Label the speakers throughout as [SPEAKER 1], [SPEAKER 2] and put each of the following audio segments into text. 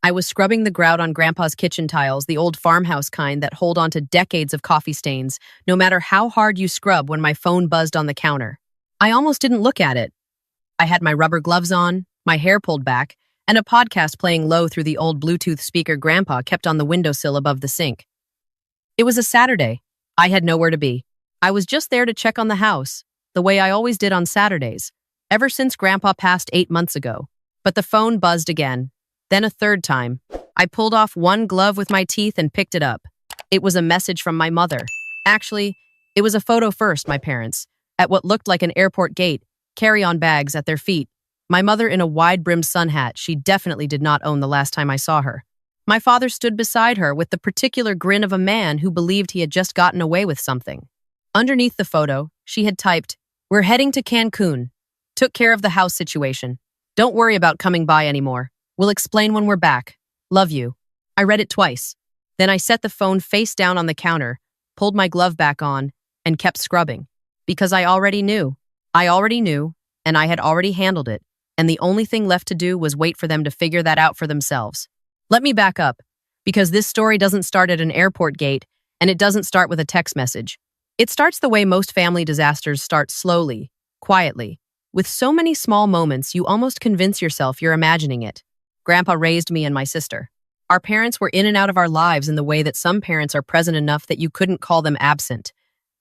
[SPEAKER 1] I was scrubbing the grout on Grandpa's kitchen tiles, the old farmhouse kind that hold on to decades of coffee stains, no matter how hard you scrub, when my phone buzzed on the counter. I almost didn't look at it. I had my rubber gloves on, my hair pulled back, and a podcast playing low through the old Bluetooth speaker Grandpa kept on the windowsill above the sink. It was a Saturday. I had nowhere to be. I was just there to check on the house, the way I always did on Saturdays, ever since Grandpa passed 8 months ago. But the phone buzzed again. Then a third time. I pulled off one glove with my teeth and picked it up. It was a message from my mother. Actually, it was a photo first, my parents, at what looked like an airport gate, carry-on bags at their feet. My mother in a wide-brimmed sun hat she definitely did not own the last time I saw her. My father stood beside her with the particular grin of a man who believed he had just gotten away with something. Underneath the photo, she had typed, "We're heading to Cancun. Took care of the house situation. Don't worry about coming by anymore. We'll explain when we're back. Love you." I read it twice. Then I set the phone face down on the counter, pulled my glove back on, and kept scrubbing. Because I already knew. And I had already handled it. And the only thing left to do was wait for them to figure that out for themselves. Let me back up, because this story doesn't start at an airport gate, and it doesn't start with a text message. It starts the way most family disasters start, slowly, quietly, with so many small moments you almost convince yourself you're imagining it. Grandpa raised me and my sister. Our parents were in and out of our lives in the way that some parents are present enough that you couldn't call them absent.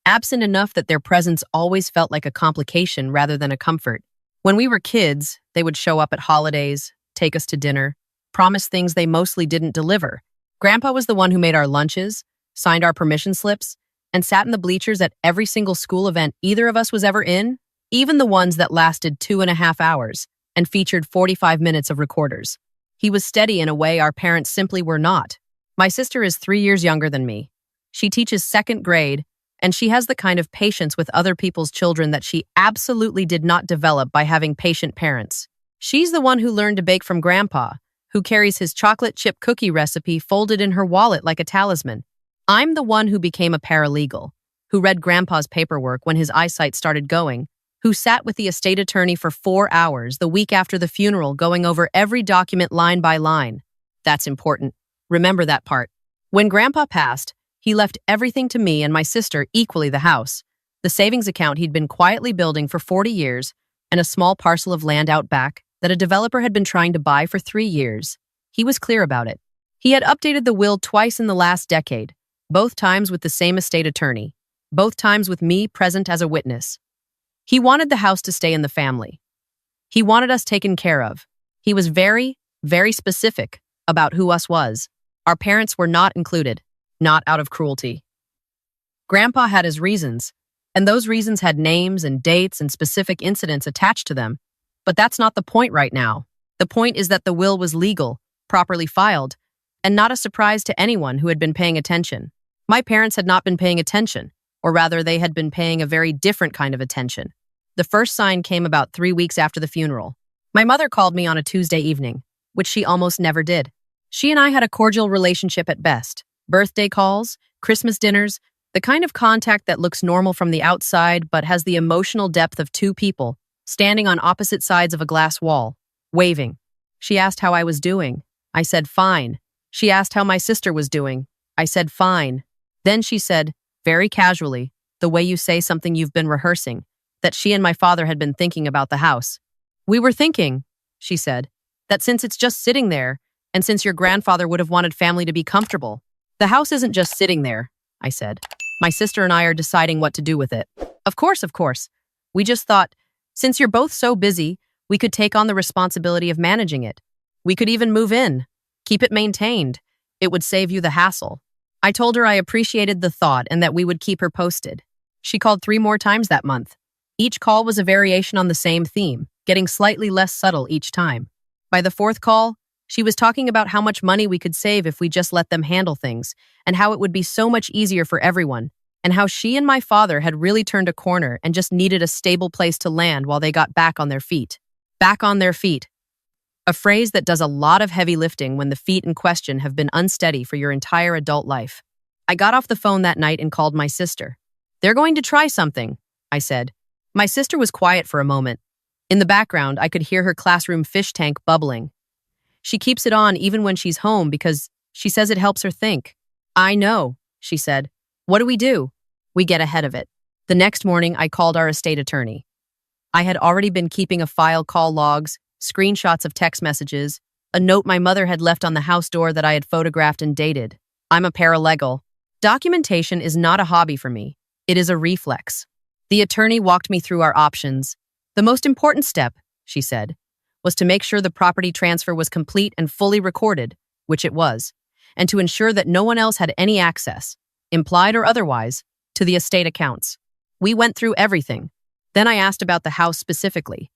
[SPEAKER 1] Absent enough that their presence always felt like a complication rather than a comfort. When we were kids, they would show up at holidays, take us to dinner, promise things they mostly didn't deliver. Grandpa was the one who made our lunches, signed our permission slips, and sat in the bleachers at every single school event either of us was ever in, even the ones that lasted 2.5 hours and featured 45 minutes of recorders. He was steady in a way our parents simply were not. My sister is 3 years younger than me. She teaches 2nd grade, and she has the kind of patience with other people's children that she absolutely did not develop by having patient parents. She's the one who learned to bake from Grandpa, who carries his chocolate chip cookie recipe folded in her wallet like a talisman. I'm the one who became a paralegal, who read Grandpa's paperwork when his eyesight started going, who sat with the estate attorney for 4 hours the week after the funeral going over every document line by line. That's important. Remember that part. When Grandpa passed, he left everything to me and my sister, equally the house, the savings account he'd been quietly building for 40 years, and a small parcel of land out back that a developer had been trying to buy for 3 years. He was clear about it. He had updated the will twice in the last decade, both times with the same estate attorney, both times with me present as a witness. He wanted the house to stay in the family. He wanted us taken care of. He was very, very specific about who us was. Our parents were not included, not out of cruelty. Grandpa had his reasons, and those reasons had names and dates and specific incidents attached to them. But that's not the point right now. The point is that the will was legal, properly filed, and not a surprise to anyone who had been paying attention. My parents had not been paying attention, or rather they had been paying a very different kind of attention. The first sign came about 3 weeks after the funeral. My mother called me on a Tuesday evening, which she almost never did. She and I had a cordial relationship at best. Birthday calls, Christmas dinners, the kind of contact that looks normal from the outside but has the emotional depth of two people standing on opposite sides of a glass wall, waving. She asked how I was doing. I said, fine. She asked how my sister was doing. I said, fine. Then she said, very casually, the way you say something you've been rehearsing, that she and my father had been thinking about the house. We were thinking, she said, that since it's just sitting there, and since your grandfather would have wanted family to be comfortable, the house isn't just sitting there, I said. My sister and I are deciding what to do with it. Of course. We just thought, since you're both so busy, we could take on the responsibility of managing it. We could even move in, keep it maintained. It would save you the hassle. I told her I appreciated the thought and that we would keep her posted. She called 3 more times that month. Each call was a variation on the same theme, getting slightly less subtle each time. By the 4th call, she was talking about how much money we could save if we just let them handle things, and how it would be so much easier for everyone, and how she and my father had really turned a corner and just needed a stable place to land while they got back on their feet. Back on their feet. A phrase that does a lot of heavy lifting when the feet in question have been unsteady for your entire adult life. I got off the phone that night and called my sister. They're going to try something, I said. My sister was quiet for a moment. In the background, I could hear her classroom fish tank bubbling. She keeps it on even when she's home because she says it helps her think. I know, she said. What do we do? We get ahead of it. The next morning, I called our estate attorney. I had already been keeping a file, call logs, screenshots of text messages, a note my mother had left on the house door that I had photographed and dated. I'm a paralegal. Documentation is not a hobby for me. It is a reflex. The attorney walked me through our options. The most important step, she said, was to make sure the property transfer was complete and fully recorded, which it was, and to ensure that no one else had any access, implied or otherwise, to the estate accounts. We went through everything. Then I asked about the house specifically.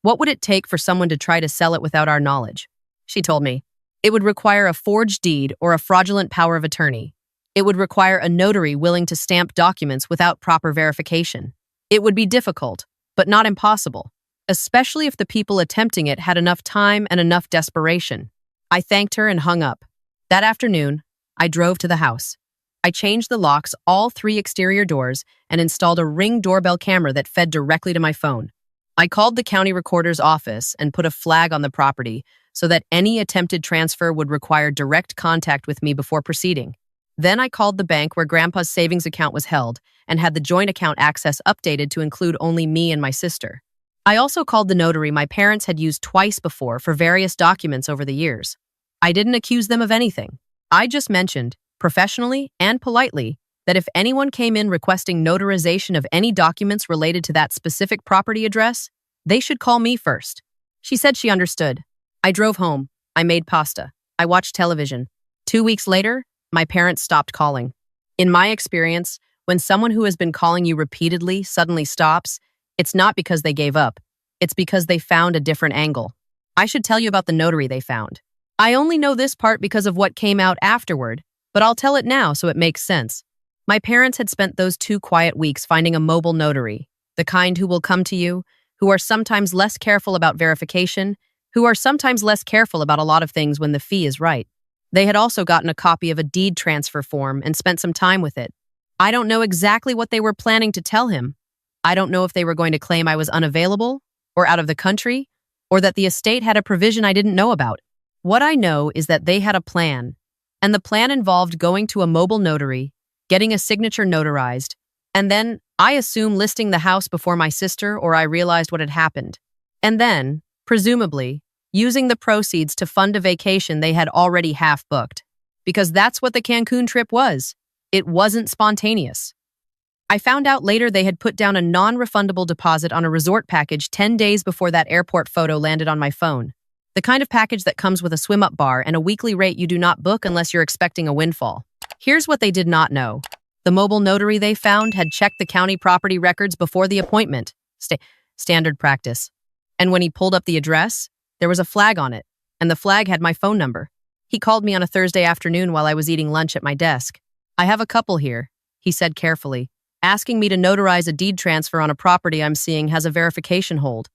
[SPEAKER 1] What would it take for someone to try to sell it without our knowledge? She told me. It would require a forged deed or a fraudulent power of attorney. It would require a notary willing to stamp documents without proper verification. It would be difficult, but not impossible, especially if the people attempting it had enough time and enough desperation. I thanked her and hung up. That afternoon, I drove to the house. I changed the locks, all 3 exterior doors, and installed a Ring doorbell camera that fed directly to my phone. I called the county recorder's office and put a flag on the property so that any attempted transfer would require direct contact with me before proceeding. Then I called the bank where Grandpa's savings account was held and had the joint account access updated to include only me and my sister. I also called the notary my parents had used twice before for various documents over the years. I didn't accuse them of anything. I just mentioned, professionally and politely, that if anyone came in requesting notarization of any documents related to that specific property address, they should call me first. She said she understood. I drove home. I made pasta. I watched television. 2 weeks later, my parents stopped calling. In my experience, when someone who has been calling you repeatedly suddenly stops, it's not because they gave up. It's because they found a different angle. I should tell you about the notary they found. I only know this part because of what came out afterward, but I'll tell it now so it makes sense. My parents had spent those 2 quiet weeks finding a mobile notary, the kind who will come to you, who are sometimes less careful about verification, who are sometimes less careful about a lot of things when the fee is right. They had also gotten a copy of a deed transfer form and spent some time with it. I don't know exactly what they were planning to tell him. I don't know if they were going to claim I was unavailable, or out of the country, or that the estate had a provision I didn't know about. What I know is that they had a plan, and the plan involved going to a mobile notary, getting a signature notarized, and then, I assume, listing the house before my sister or I realized what had happened. And then, presumably, using the proceeds to fund a vacation they had already half-booked. Because that's what the Cancun trip was. It wasn't spontaneous. I found out later they had put down a non-refundable deposit on a resort package 10 days before that airport photo landed on my phone. The kind of package that comes with a swim-up bar and a weekly rate you do not book unless you're expecting a windfall. Here's what they did not know. The mobile notary they found had checked the county property records before the appointment. Standard practice. And when he pulled up the address, there was a flag on it, and the flag had my phone number. He called me on a Thursday afternoon while I was eating lunch at my desk. I have a couple here, he said carefully, asking me to notarize a deed transfer on a property I'm seeing has a verification hold.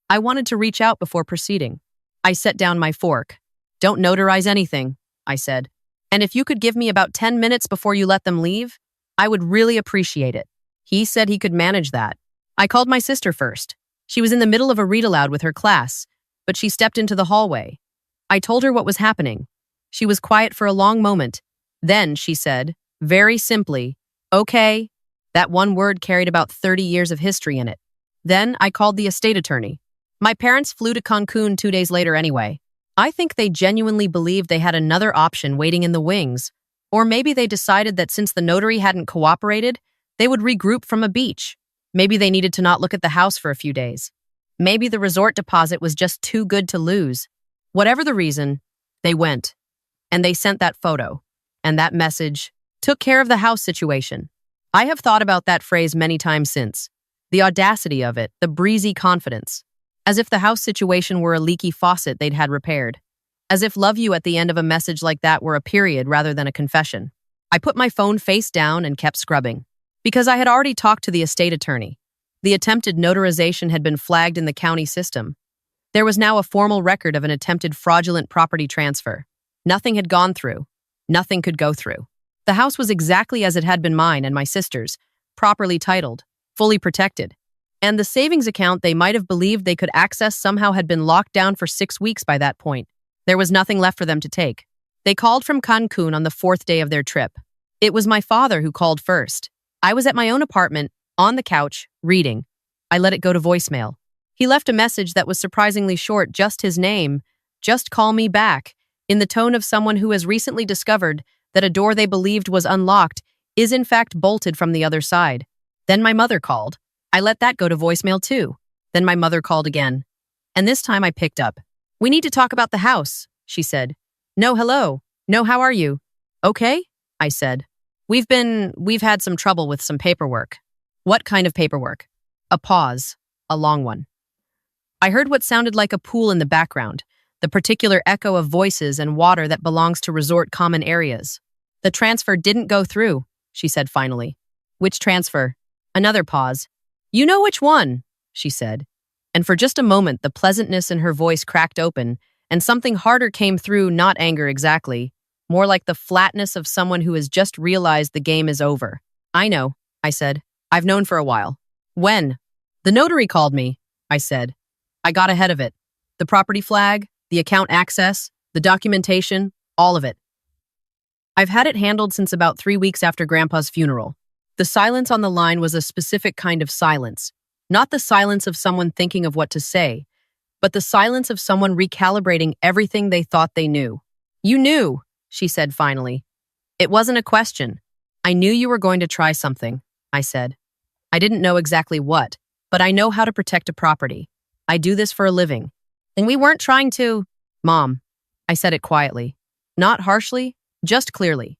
[SPEAKER 1] I wanted to reach out before proceeding. I set down my fork. Don't notarize anything, I said. And if you could give me about 10 minutes before you let them leave, I would really appreciate it. He said he could manage that. I called my sister first. She was in the middle of a read-aloud with her class, but she stepped into the hallway. I told her what was happening. She was quiet for a long moment. Then she said, very simply, okay. That one word carried about 30 years of history in it. Then I called the estate attorney. My parents flew to Cancun 2 days later anyway. I think they genuinely believed they had another option waiting in the wings. Or maybe they decided that since the notary hadn't cooperated, they would regroup from a beach. Maybe they needed to not look at the house for a few days. Maybe the resort deposit was just too good to lose. Whatever the reason, they went. And they sent that photo. And that message took care of the house situation. I have thought about that phrase many times since. The audacity of it, the breezy confidence. As if the house situation were a leaky faucet they'd had repaired. As if love you at the end of a message like that were a period rather than a confession. I put my phone face down and kept scrubbing. Because I had already talked to the estate attorney. The attempted notarization had been flagged in the county system. There was now a formal record of an attempted fraudulent property transfer. Nothing had gone through. Nothing could go through. The house was exactly as it had been mine and my sister's, properly titled, fully protected. And the savings account they might have believed they could access somehow had been locked down for 6 weeks by that point. There was nothing left for them to take. They called from Cancun on the fourth day of their trip. It was my father who called first. I was at my own apartment, on the couch, reading. I let it go to voicemail. He left a message that was surprisingly short, just his name. Just call me back, in the tone of someone who has recently discovered that a door they believed was unlocked is in fact bolted from the other side. Then my mother called. I let that go to voicemail too. Then my mother called again. And this time I picked up. "We need to talk about the house," she said. "No, hello. No, how are you?" "Okay," I said. We've had some trouble with some paperwork." "What kind of paperwork?" A pause. A long one. I heard what sounded like a pool in the background, the particular echo of voices and water that belongs to resort common areas. "The transfer didn't go through," she said finally. "Which transfer?" Another pause. "You know which one," she said. And for just a moment, the pleasantness in her voice cracked open, and something harder came through, not anger exactly, more like the flatness of someone who has just realized the game is over. "I know," I said. "I've known for a while." "When?" "The notary called me," I said. "I got ahead of it. The property flag, the account access, the documentation, all of it. I've had it handled since about 3 weeks after Grandpa's funeral." The silence on the line was a specific kind of silence, not the silence of someone thinking of what to say, but the silence of someone recalibrating everything they thought they knew. "You knew," she said finally. "It wasn't a question. I knew you were going to try something," I said. "I didn't know exactly what, but I know how to protect a property. I do this for a living. And we weren't trying to—" "Mom," I said it quietly, not harshly, just clearly.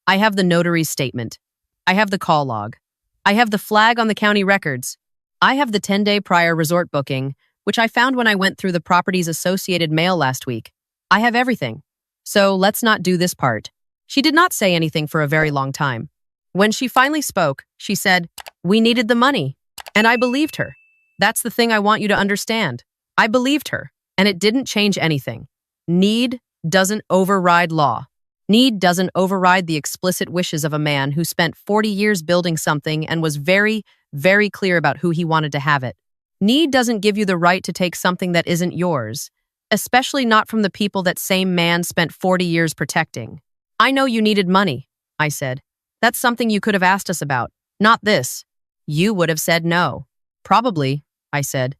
[SPEAKER 1] "I have the notary's statement. I have the call log. I have the flag on the county records. I have the 10-day prior resort booking, which I found when I went through the property's associated mail last week. I have everything. So let's not do this part." She did not say anything for a very long time. When she finally spoke, she said, "We needed the money." And I believed her. That's the thing I want you to understand. I believed her, and it didn't change anything. Need doesn't override law. Need doesn't override the explicit wishes of a man who spent 40 years building something and was very, very clear about who he wanted to have it. Need doesn't give you the right to take something that isn't yours, especially not from the people that same man spent 40 years protecting. "I know you needed money," I said. "That's something you could have asked us about, not this." "You would have said no." "Probably," I said.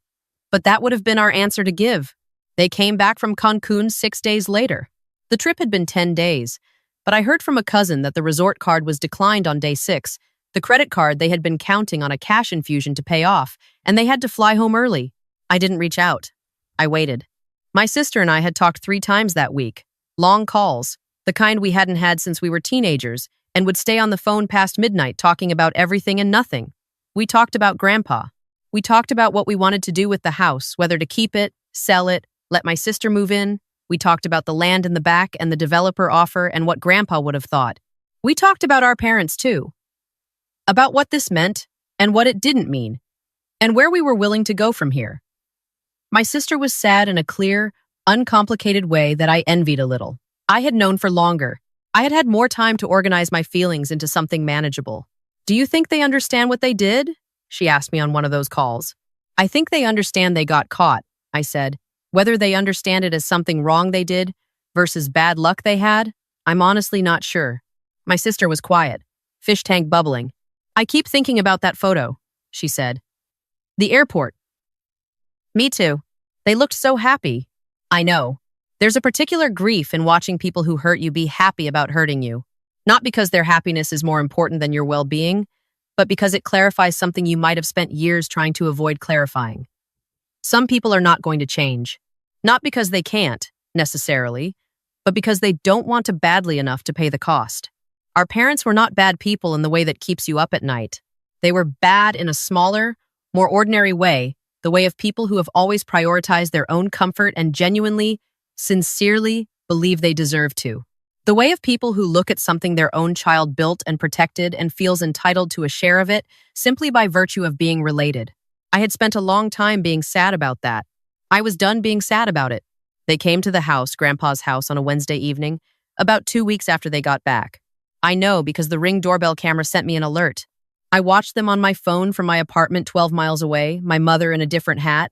[SPEAKER 1] "But that would have been our answer to give." They came back from Cancun 6 days later. The trip had been 10 days, but I heard from a cousin that the resort card was declined on day 6, the credit card they had been counting on a cash infusion to pay off, and they had to fly home early. I didn't reach out. I waited. My sister and I had talked 3 times that week. Long calls, the kind we hadn't had since we were teenagers, and would stay on the phone past midnight talking about everything and nothing. We talked about Grandpa. We talked about what we wanted to do with the house, whether to keep it, sell it, let my sister move in. We talked about the land in the back and the developer offer and what Grandpa would have thought. We talked about our parents too. About what this meant and what it didn't mean, and where we were willing to go from here. My sister was sad in a clear, uncomplicated way that I envied a little. I had known for longer. I had had more time to organize my feelings into something manageable. "Do you think they understand what they did?" she asked me on one of those calls. "I think they understand they got caught," I said. "Whether they understand it as something wrong they did versus bad luck they had, I'm honestly not sure." My sister was quiet, fish tank bubbling. "I keep thinking about that photo," she said. "The airport." "Me too. They looked so happy." "I know. There's a particular grief in watching people who hurt you be happy about hurting you. Not because their happiness is more important than your well-being, but because it clarifies something you might have spent years trying to avoid clarifying. Some people are not going to change. Not because they can't, necessarily, but because they don't want to badly enough to pay the cost. Our parents were not bad people in the way that keeps you up at night. They were bad in a smaller, more ordinary way, the way of people who have always prioritized their own comfort and genuinely, sincerely believe they deserve to. The way of people who look at something their own child built and protected and feels entitled to a share of it simply by virtue of being related. I had spent a long time being sad about that. I was done being sad about it. They came to the house, Grandpa's house, on a Wednesday evening, about 2 weeks after they got back. I know because the Ring doorbell camera sent me an alert. I watched them on my phone from my apartment 12 miles away, my mother in a different hat,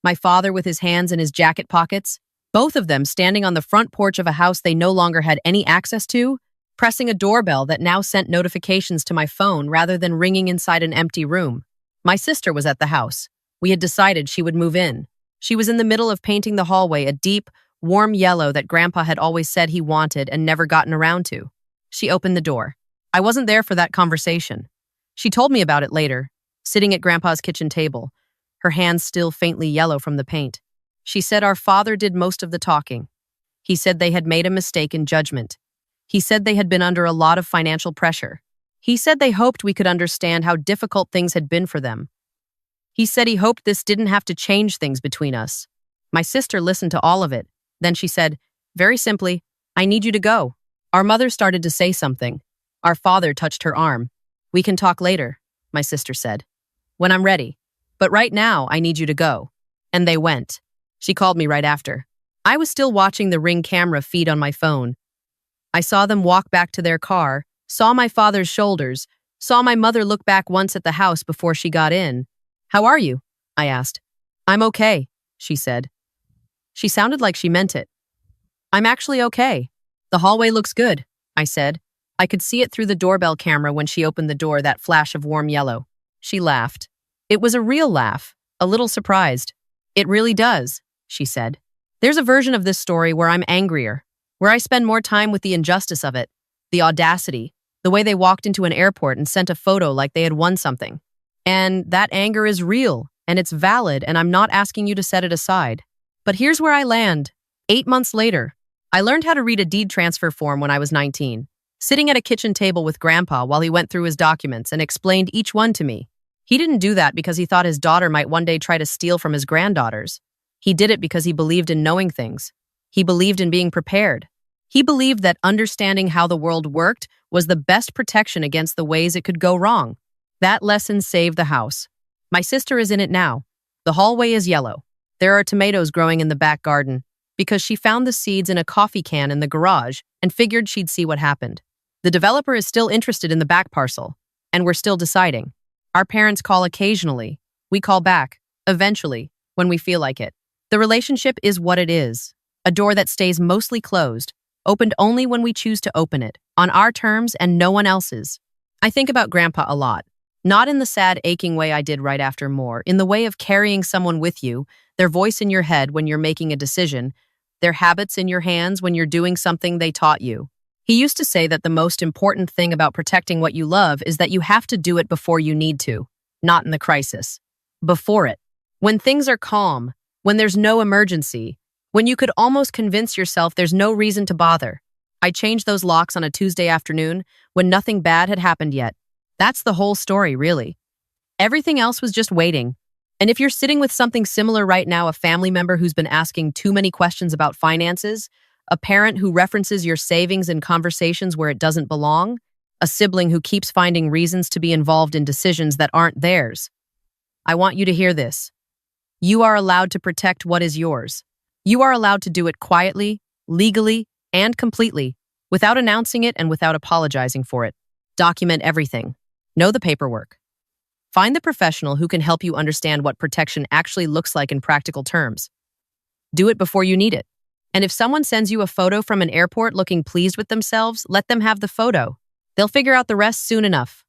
[SPEAKER 1] my father with his hands in his jacket pockets. Both of them standing on the front porch of a house they no longer had any access to, pressing a doorbell that now sent notifications to my phone rather than ringing inside an empty room. My sister was at the house. We had decided she would move in. She was in the middle of painting the hallway a deep, warm yellow that Grandpa had always said he wanted and never gotten around to. She opened the door. I wasn't there for that conversation. She told me about it later, sitting at Grandpa's kitchen table, her hands still faintly yellow from the paint. She said our father did most of the talking. He said they had made a mistake in judgment. He said they had been under a lot of financial pressure. He said they hoped we could understand how difficult things had been for them. He said he hoped this didn't have to change things between us. My sister listened to all of it. Then she said, very simply, I need you to go. Our mother started to say something. Our father touched her arm. We can talk later, my sister said. When I'm ready. But right now, I need you to go. And they went. She called me right after. I was still watching the Ring camera feed on my phone. I saw them walk back to their car, saw my father's shoulders, saw my mother look back once at the house before she got in. How are you? I asked. I'm okay, she said. She sounded like she meant it. I'm actually okay. The hallway looks good, I said. I could see it through the doorbell camera when she opened the door, that flash of warm yellow. She laughed. It was a real laugh, a little surprised. It really does, she said. There's a version of this story where I'm angrier, where I spend more time with the injustice of it, the audacity, the way they walked into an airport and sent a photo like they had won something. And that anger is real, and it's valid, and I'm not asking you to set it aside. But here's where I land. 8 months later, I learned how to read a deed transfer form when I was 19, sitting at a kitchen table with Grandpa while he went through his documents and explained each one to me. He didn't do that because he thought his daughter might one day try to steal from his granddaughters. He did it because he believed in knowing things. He believed in being prepared. He believed that understanding how the world worked was the best protection against the ways it could go wrong. That lesson saved the house. My sister is in it now. The hallway is yellow. There are tomatoes growing in the back garden because she found the seeds in a coffee can in the garage and figured she'd see what happened. The developer is still interested in the back parcel, and we're still deciding. Our parents call occasionally. We call back, eventually, when we feel like it. The relationship is what it is. A door that stays mostly closed, opened only when we choose to open it, on our terms and no one else's. I think about Grandpa a lot. Not in the sad, aching way I did right after Moore, in the way of carrying someone with you, their voice in your head when you're making a decision, their habits in your hands when you're doing something they taught you. He used to say that the most important thing about protecting what you love is that you have to do it before you need to, not in the crisis. Before it. When things are calm, when there's no emergency, when you could almost convince yourself there's no reason to bother. I changed those locks on a Tuesday afternoon when nothing bad had happened yet. That's the whole story, really. Everything else was just waiting. And if you're sitting with something similar right now, a family member who's been asking too many questions about finances, a parent who references your savings in conversations where it doesn't belong, a sibling who keeps finding reasons to be involved in decisions that aren't theirs, I want you to hear this. You are allowed to protect what is yours. You are allowed to do it quietly, legally, and completely, without announcing it and without apologizing for it. Document everything. Know the paperwork. Find the professional who can help you understand what protection actually looks like in practical terms. Do it before you need it. And if someone sends you a photo from an airport looking pleased with themselves, let them have the photo. They'll figure out the rest soon enough.